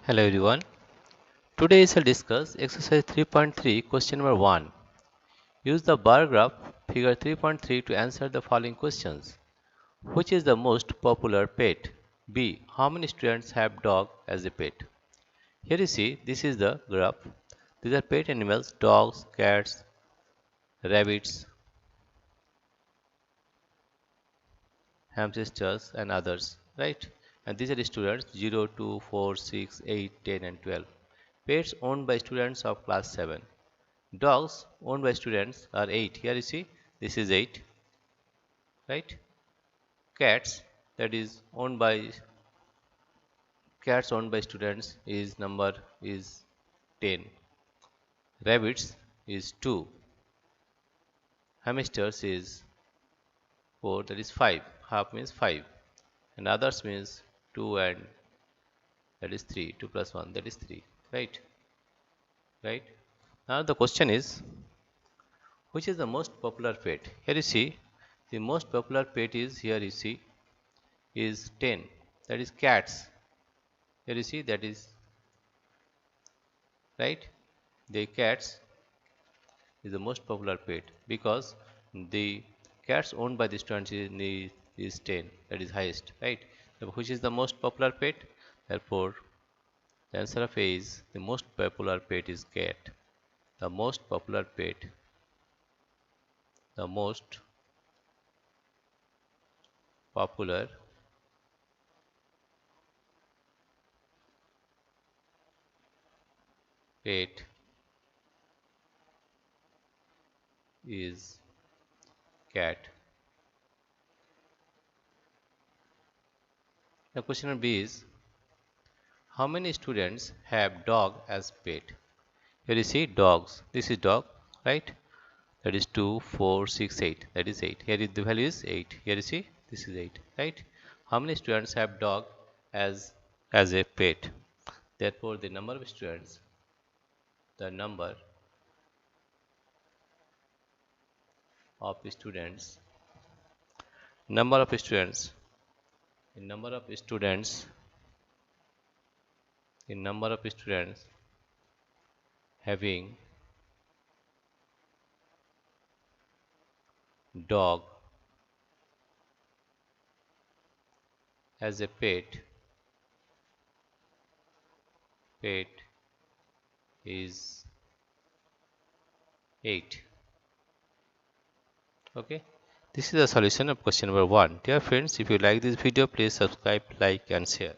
Hello everyone. Today I shall discuss exercise 3.3 question number 1. Use the bar graph figure 3.3 to answer the following questions. Which is the most popular pet? B. How many students have dog as a pet? Here you see this is the graph. These are pet animals: dogs, cats, rabbits, hamsters and others, right? And these are the students 0, 2, 4, 6, 8, 10 and 12. Pets owned by students of class 7. Dogs owned by students are 8. Here you see this is 8, right? Cats, that is owned by students, is number is 10. Rabbits is 2. Hamsters is 4, that is 5. Half means 5. And others means 2 and that is 3. 2 plus 1, that is 3. Right? Right? Now the question is, which is the most popular pet? Here you see the most popular pet is, here you see, is 10. That is cats. Here you see that is, right? The cats is the most popular pet because the cats owned by the students is 10, that is highest, right? Which is the most popular pet? Therefore the answer of A is the most popular pet is cat. The most popular pet, the most popular pet is cat. The question number B is, how many students have dog as pet? Here you see dogs. This is dog, right? That is 2, 4, 6, 8. That is 8. Here is the value is 8. Here you see this is 8, right? How many students have dog as a pet? Therefore the number of students, the number of students, number of students, the number of students, the number of students having dog as a pet is 8. Okay, this is the solution of question number 1. Dear friends, if you like this video, please subscribe, like and share.